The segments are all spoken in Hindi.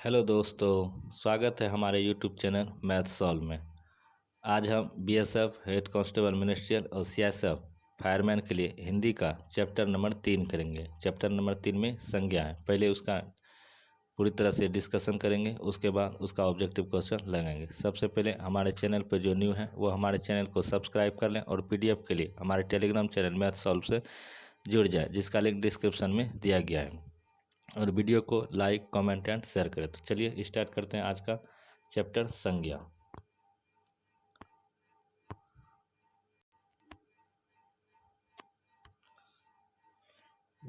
हेलो दोस्तों, स्वागत है हमारे यूट्यूब चैनल मैथ सॉल्व में। आज हम बीएसएफ हेड कांस्टेबल मिनिस्ट्रियल और सीएसएफ फायरमैन के लिए हिंदी का चैप्टर नंबर 3 करेंगे। चैप्टर नंबर 3 में संज्ञा है। पहले उसका पूरी तरह से डिस्कशन करेंगे, उसके बाद उसका ऑब्जेक्टिव क्वेश्चन लगाएंगे। सबसे पहले हमारे चैनल पर जो न्यू है वो हमारे चैनल को सब्सक्राइब कर लें और पीडीएफ के लिए हमारे टेलीग्राम चैनल मैथ सॉल्व से जुड़ जाए, जिसका लिंक डिस्क्रिप्शन में दिया गया है। और वीडियो को लाइक, कमेंट एंड शेयर करें। तो चलिए स्टार्ट करते हैं आज का चैप्टर संज्ञा।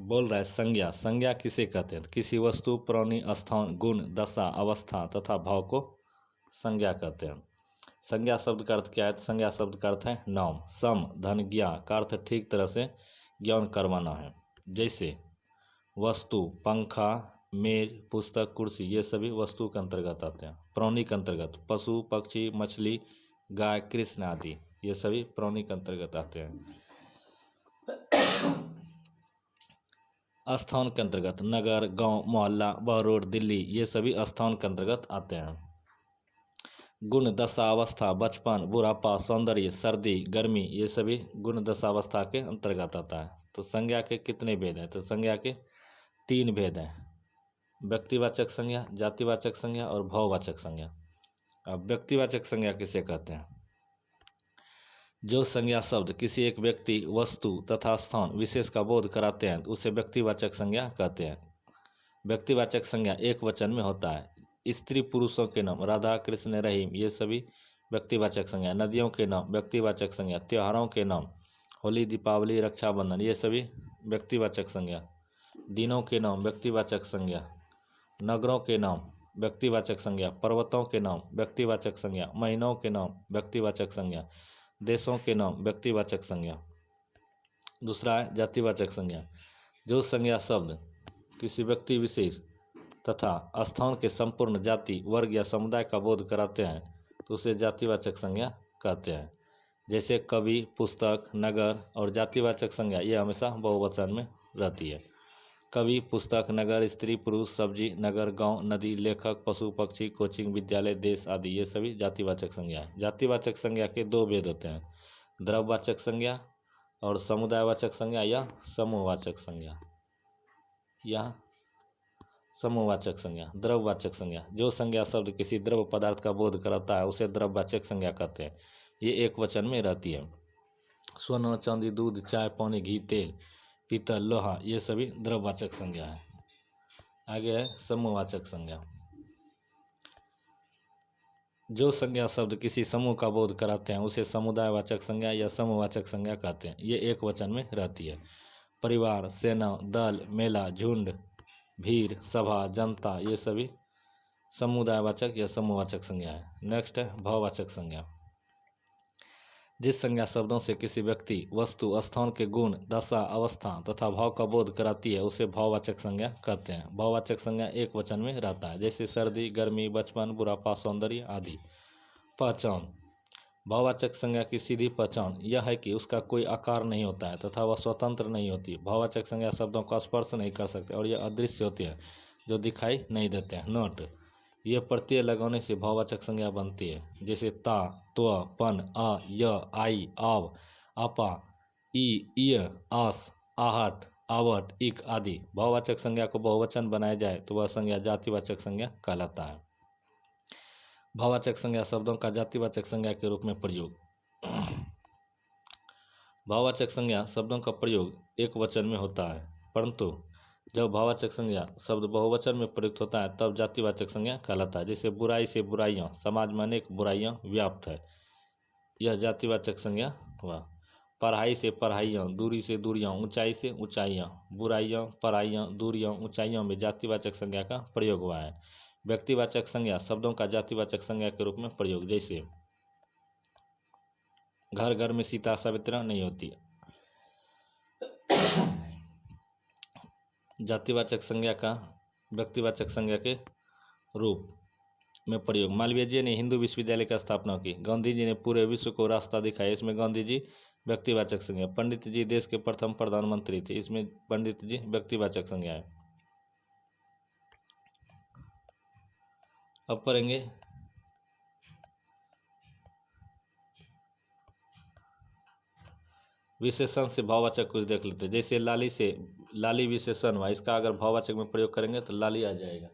बोल रहा है संज्ञा। संज्ञा किसे कहते हैं? किसी वस्तु, प्राणी, स्थान, गुण, दशा, अवस्था तथा भाव को संज्ञा कहते हैं। संज्ञा शब्द का अर्थ क्या है? संज्ञा शब्द का अर्थ है नाम। सम धन ज्ञा का अर्थ ठीक तरह से ज्ञान करवाना है। जैसे वस्तु, पंखा, मेज, पुस्तक, कुर्सी, ये सभी वस्तु के अंतर्गत आते हैं। प्राणी के अंतर्गत पशु, पक्षी, मछली, गाय, कृष्ण आदि, ये सभी प्राणी के अंतर्गत आते हैं। स्थान के अंतर्गत नगर, गांव, मोहल्ला, बहरोड, दिल्ली, ये सभी स्थान के अंतर्गत आते हैं। गुण, दशा, अवस्था, बचपन, बुढ़ापा, सौंदर्य, सर्दी, गर्मी, ये सभी गुण, दशा, अवस्था के अंतर्गत आता है। तो संज्ञा के कितने भेद हैं? तो संज्ञा के 3 भेद हैं: व्यक्तिवाचक संज्ञा, जातिवाचक संज्ञा और भाववाचक संज्ञा। अब व्यक्तिवाचक संज्ञा किसे कहते हैं? जो संज्ञा शब्द किसी एक व्यक्ति, वस्तु तथा स्थान विशेष का बोध कराते हैं उसे व्यक्तिवाचक संज्ञा कहते हैं। व्यक्तिवाचक संज्ञा एक वचन में होता है। स्त्री पुरुषों के नाम राधा, कृष्ण, रहीम, ये सभी व्यक्तिवाचक संज्ञा। नदियों के नाम व्यक्तिवाचक संज्ञा। त्योहारों के नाम होली, दीपावली, रक्षाबंधन, ये सभी व्यक्तिवाचक संज्ञा। दिनों के नाम व्यक्तिवाचक संज्ञा। नगरों के नाम व्यक्तिवाचक संज्ञा। पर्वतों के नाम व्यक्तिवाचक संज्ञा। महीनों के नाम व्यक्तिवाचक संज्ञा। देशों के नाम व्यक्तिवाचक संज्ञा। दूसरा है जातिवाचक संज्ञा। जो संज्ञा शब्द किसी व्यक्ति विशेष तथा स्थान के संपूर्ण जाति, वर्ग या समुदाय का बोध कराते हैं तो उसे जातिवाचक संज्ञा कहते हैं। जैसे कवि, पुस्तक, नगर। और जातिवाचक संज्ञा ये हमेशा बहुवचन में रहती है। कवि, पुस्तक, नगर, स्त्री, पुरुष, सब्जी, नगर, गांव, नदी, लेखक, पशु, पक्षी, कोचिंग, विद्यालय, देश आदि, ये सभी जातिवाचक संज्ञा है। जातिवाचक संज्ञा के 2 भेद होते हैं: द्रव्यवाचक संज्ञा और समुदायवाचक संज्ञा या समूहवाचक संज्ञा। समूहवाचक संज्ञा। द्रव्यवाचक संज्ञा। जो संज्ञा शब्द किसी द्रव्य पदार्थ का बोध कराता है उसे द्रव्यवाचक संज्ञा कहते हैं। ये एक वचन में रहती है। सोना, चांदी, दूध, चाय, पानी, घी, तेल, पीतल, लोहा, ये सभी द्रव्यवाचक संज्ञा है। आगे है समूहवाचक संज्ञा। जो संज्ञा शब्द किसी समूह का बोध कराते हैं उसे समुदायवाचक संज्ञा या समूहवाचक संज्ञा कहते हैं। ये एक वचन में रहती है। परिवार, सेना, दल, मेला, झुंड, भीड़, सभा, जनता, ये सभी समुदायवाचक या समूहवाचक संज्ञा है। नेक्स्ट है भाववाचक संज्ञा। जिस संज्ञा शब्दों से किसी व्यक्ति, वस्तु, स्थान के गुण, दशा, अवस्था तथा भाव का बोध कराती है उसे भाववाचक संज्ञा कहते हैं। भाववाचक संज्ञा एक वचन में रहता है। जैसे सर्दी, गर्मी, बचपन, बुढ़ापा, सौंदर्य आदि। पहचान। भाववाचक संज्ञा की सीधी पहचान यह है कि उसका कोई आकार नहीं होता है तथा वह स्वतंत्र नहीं होती। भाववाचक संज्ञा शब्दों का स्पर्श नहीं कर सकते और यह अदृश्य होती है, जो दिखाई नहीं देते हैं। नोट: ये प्रत्यय लगाने से भाववाचक संज्ञा बनती है। जैसे ता, त्व, पन, आ, य, आई, आव, आपा, ई, इय, आस, आहट, आवट, इक आदि। भाववाचक संज्ञा को बहुवचन बनाया जाए तो वह संज्ञा जातिवाचक संज्ञा कहलाता है। भाववाचक संज्ञा शब्दों का जातिवाचक संज्ञा के रूप में प्रयोग। भाववाचक संज्ञा शब्दों का प्रयोग एक वचन में होता है, परंतु जब भाववाचक संज्ञा शब्द बहुवचन में प्रयुक्त होता है तब जातिवाचक संज्ञा कहलाता है। जैसे बुराई से बुराइयां, समाज में अनेक बुराइयां व्याप्त है, यह जातिवाचक संज्ञा हुआ। पढ़ाई से पढ़ाइयां, दूरी से दूरियां, ऊंचाई से ऊंचाइयां, बुराइयां, पढ़ाइयां, दूरियां, ऊंचाइयों में जातिवाचक संज्ञा का प्रयोग हुआ है। व्यक्तिवाचक संज्ञा शब्दों का जातिवाचक संज्ञा के रूप में प्रयोग। जैसे घर घर में सीता सावित्री नहीं होती। जातिवाचक संज्ञा का व्यक्तिवाचक संज्ञा के रूप में प्रयोग। मालवीय जी ने हिंदू विश्वविद्यालय की स्थापना की। गांधी जी ने पूरे विश्व को रास्ता दिखाया, इसमें गांधी जी व्यक्तिवाचक संज्ञा। पंडित जी देश के प्रथम प्रधानमंत्री थे, इसमें पंडित जी व्यक्तिवाचक संज्ञा है। अब पढ़ेंगे विशेषण से भाववाचक कुछ देख लेते हैं। जैसे लाली से लाली विशेषण हुआ, इसका अगर भाववाचक में प्रयोग करेंगे तो लाली आ जाएगा।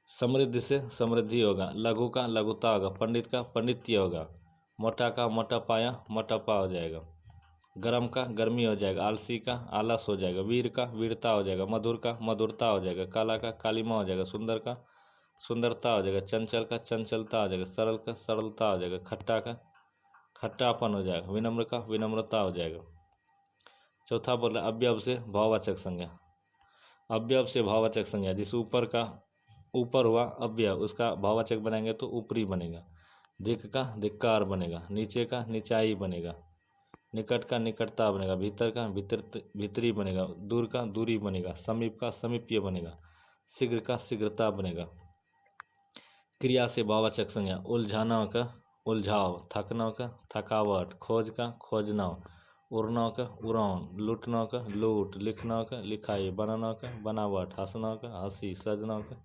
समृद्धि से समृद्धि होगा। लघु का लघुता होगा। पंडित का पंडित्य होगा। मोटा का मोटापा या मोटापा हो जाएगा। गर्म का गर्मी हो जाएगा। आलसी का आलस हो जाएगा। वीर का वीरता हो जाएगा। मधुर का मधुरता हो जाएगा। काला का कालिमा हो जाएगा। सुंदर का सुंदरता हो जाएगा। चंचल का चंचलता हो जाएगा। सरल का सरलता हो जाएगा। खट्टा का खट्टापन हो जाएगा। विनम्र का विनम्रता हो जाएगा। चौथा बोल रहा है अव्यव से भाववाचक संज्ञा। अव्यव से भाववाचक संज्ञा, जिस ऊपर का ऊपर हुआ अव्यव, उसका भाववाचक बनाएंगे तो ऊपरी बनेगा। धिक का धिक्कार बनेगा। नीचे का नीचाई बनेगा। निकट का निकटता बनेगा। भीतर का भीतरी बनेगा। दूर का दूरी बनेगा। समीप का समीप्य बनेगा। शीघ्र का शीघ्रता बनेगा। क्रिया से भाववाचक संज्ञा उलझाना का उलझाव। थकना का थकावट। खोज का खोजना। उड़ना का उड़ान। लूटना का लूट। लिखना का लिखाई। बनाना का बनावट। हंसना का हंसी। सजना का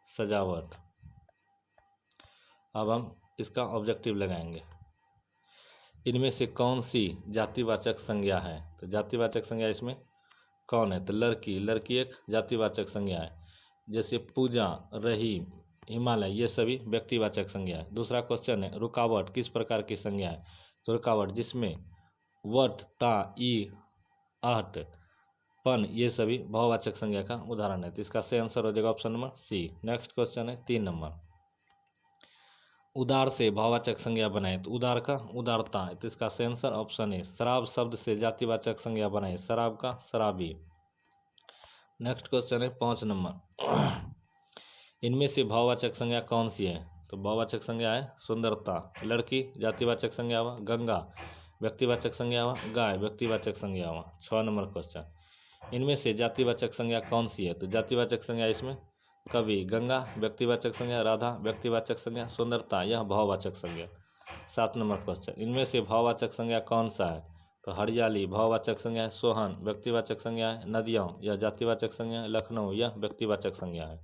सजावट। अब हम इसका ऑब्जेक्टिव लगाएंगे। इनमें से कौन सी जातिवाचक संज्ञा है? तो जातिवाचक संज्ञा इसमें कौन है? तो लड़की, लड़की एक जातिवाचक संज्ञा है। जैसे पूजा, रहीम, हिमालय, ये सभी व्यक्तिवाचक संज्ञा है। दूसरा क्वेश्चन है रुकावट किस प्रकार की संज्ञा है? तो रुकावट जिसमें वट, ता, ई, आहट, पन, ये सभी भाववाचक संज्ञा का उदाहरण है। तो इसका सही आंसर हो जाएगा option number C. Next question है 3 नंबर। उदार से भाववाचक संज्ञा बनाए। तो उदार का उदारता है। तो इसका सही आंसर ऑप्शन है। शराब शब्द से जातिवाचक संज्ञा बनाए। शराब का शराबी। नेक्स्ट क्वेश्चन है 5 नंबर। इनमें से भाववाचक संज्ञा कौन सी है? तो भाववाचक संज्ञा है सुंदरता। लड़की जातिवाचक संज्ञा हुआ। गंगा व्यक्तिवाचक संज्ञा हुआ। गाय व्यक्तिवाचक संज्ञा हुआ। 6 नंबर क्वेश्चन। इनमें से जातिवाचक संज्ञा कौन सी है? तो जातिवाचक संज्ञा इसमें कवि, गंगा व्यक्तिवाचक संज्ञा, राधा व्यक्तिवाचक संज्ञा, सुंदरता यह भाववाचक संज्ञा। 7 नंबर क्वेश्चन। इनमें से भाववाचक संज्ञा कौन सा है? तो हरियाली भाववाचक संज्ञा है। सोहन व्यक्तिवाचक संज्ञा है। नदियों यह जातिवाचक संज्ञा है। लखनऊ यह व्यक्तिवाचक संज्ञा है।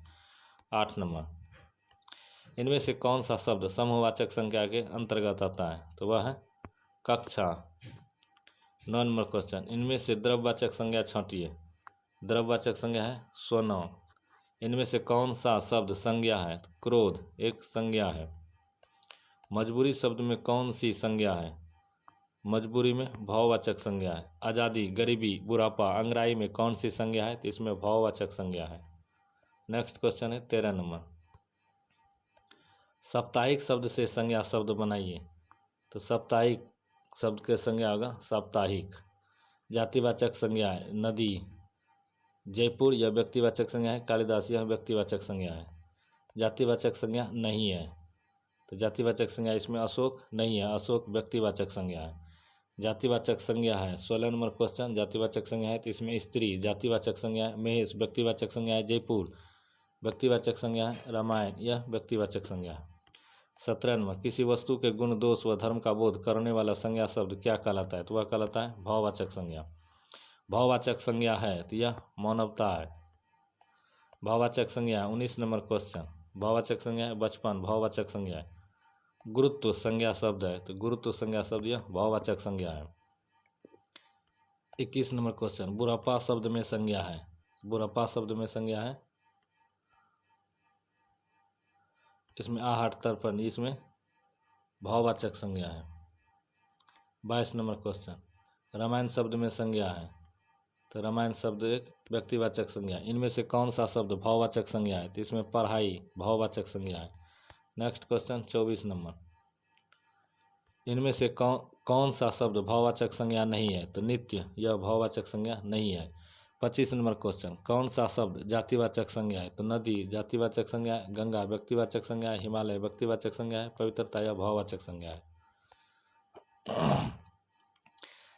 8 नंबर। इनमें से कौन सा शब्द समूहवाचक संज्ञा के अंतर्गत आता है? तो वह है कक्षा। 9 नंबर क्वेश्चन। इनमें से द्रव्यवाचक संज्ञा छांटिए। द्रव्यवाचक संज्ञा है सोना। इनमें से कौन सा शब्द संज्ञा है? क्रोध एक संज्ञा है। मजबूरी शब्द में कौन सी संज्ञा है? मजबूरी में भाववाचक संज्ञा है। आज़ादी, गरीबी, बुढ़ापा, अंगड़ाई में कौन सी संज्ञा है? तो इसमें भाववाचक संज्ञा है। नेक्स्ट क्वेश्चन है 13 नंबर। साप्ताहिक शब्द से संज्ञा शब्द बनाइए। तो साप्ताहिक शब्द के संज्ञा होगा साप्ताहिक। जातिवाचक संज्ञा है नदी। जयपुर यह व्यक्तिवाचक संज्ञा है। कालिदास यह व्यक्तिवाचक संज्ञा है। जातिवाचक संज्ञा नहीं है। तो जातिवाचक संज्ञा इसमें अशोक नहीं है। अशोक व्यक्तिवाचक संज्ञा है। जातिवाचक संज्ञा है 16 नंबर क्वेश्चन। जातिवाचक संज्ञा है तो इसमें स्त्री जातिवाचक संज्ञा है। महेश व्यक्तिवाचक संज्ञा है। जयपुर व्यक्तिवाचक संज्ञा है। रामायण यह व्यक्तिवाचक संज्ञा है। 17 नंबर। किसी वस्तु के गुण, दोष व धर्म का बोध करने वाला संज्ञा शब्द क्या कहलाता है? तो वह कहलाता है भाववाचक संज्ञा। भाववाचक संज्ञा है तो यह मानवता है। भाववाचक संज्ञा 19 नंबर क्वेश्चन। भाववाचक संज्ञा है बचपन। भाववाचक संज्ञा है। गुरुत्व संज्ञा शब्द है तो गुरुत्व संज्ञा शब्द यह भाववाचक संज्ञा है। 21 नंबर क्वेश्चन। बुढ़ापा शब्द में संज्ञा है। बुढ़ापा शब्द में संज्ञा है इसमें आहट, तर्पण, इसमें भाववाचक संज्ञा है। 22 नंबर क्वेश्चन। रामायण शब्द में संज्ञा है तो रामायण शब्द एक व्यक्तिवाचक संज्ञा है। इनमें से कौन सा शब्द भाववाचक संज्ञा है? तो इसमें पढ़ाई भाववाचक संज्ञा है। Next question 24 number. इनमें से कौन सा शब्द भाववाचक संज्ञा नहीं है? तो नित्य यह भाववाचक संज्ञा नहीं है। 25 नंबर क्वेश्चन। कौन सा शब्द जातिवाचक संज्ञा है? तो नदी जातिवाचक संज्ञा है। गंगा व्यक्तिवाचक संज्ञा है। हिमालय व्यक्तिवाचक संज्ञा है। पवित्रता यह भाववाचक संज्ञा है।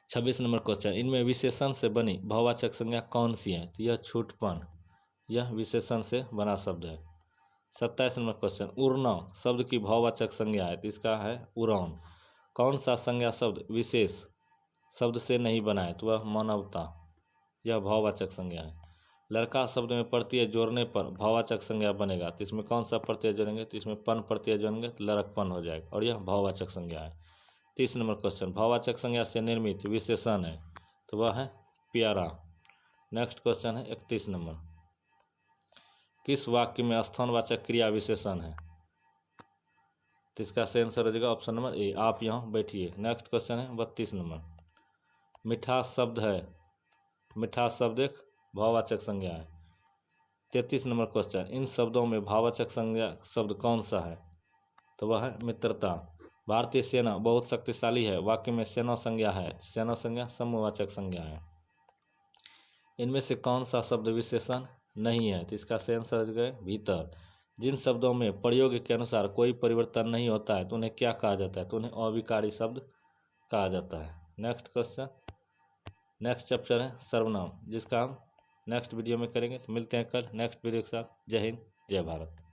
26 नंबर क्वेश्चन। इनमें विशेषण से बनी भाववाचक संज्ञा कौन सी है? तो यह छूटपन यह विशेषण से बना शब्द है। 27 नंबर क्वेश्चन। उड़ना शब्द की भाववाचक संज्ञा है तो इसका है उड़ान। कौन सा संज्ञा शब्द विशेष शब्द से नहीं बना है? तो वह मानवता यह भाववाचक संज्ञा है। लड़का शब्द में प्रत्यय जोड़ने पर भाववाचक संज्ञा बनेगा, तो इसमें कौन सा प्रत्यय जोड़ेंगे, तो इसमें पन प्रत्यय जोड़ेंगे तो लड़कपन हो जाएगा, और यह भाववाचक संज्ञा है। 30 नंबर क्वेश्चन, भाववाचक संज्ञा से निर्मित विशेषण है, तो वह है प्यारा। नेक्स्ट क्वेश्चन है 31 नंबर, किस वाक्य में स्थानवाचक क्रिया विशेषण है, तो इसका सही आंसर हो जाएगा ऑप्शन नंबर ए, आप यहाँ बैठिए। नेक्स्ट क्वेश्चन है 32 नंबर, मिठास शब्द है, मिठास शब्द एक भाववाचक संज्ञा है। 33 नंबर क्वेश्चन, इन शब्दों में भाववाचक संज्ञा शब्द कौन सा है, तो वह है मित्रता। भारतीय सेना बहुत शक्तिशाली है, वाक्य में सेना संज्ञा है, सेना संज्ञा समूहवाचक संज्ञा है। इनमें से कौन सा शब्द विशेषण नहीं है, तो इसका सही आंसर हो जाएगा भीतर। जिन शब्दों में प्रयोग के अनुसार कोई परिवर्तन नहीं होता है तो उन्हें क्या कहा जाता है, तो उन्हें अविकारी शब्द कहा जाता है। नेक्स्ट क्वेश्चन, नेक्स्ट चैप्टर है सर्वनाम, जिसका हम नेक्स्ट वीडियो में करेंगे। तो मिलते हैं कल नेक्स्ट वीडियो के साथ। जय हिंद, जय भारत।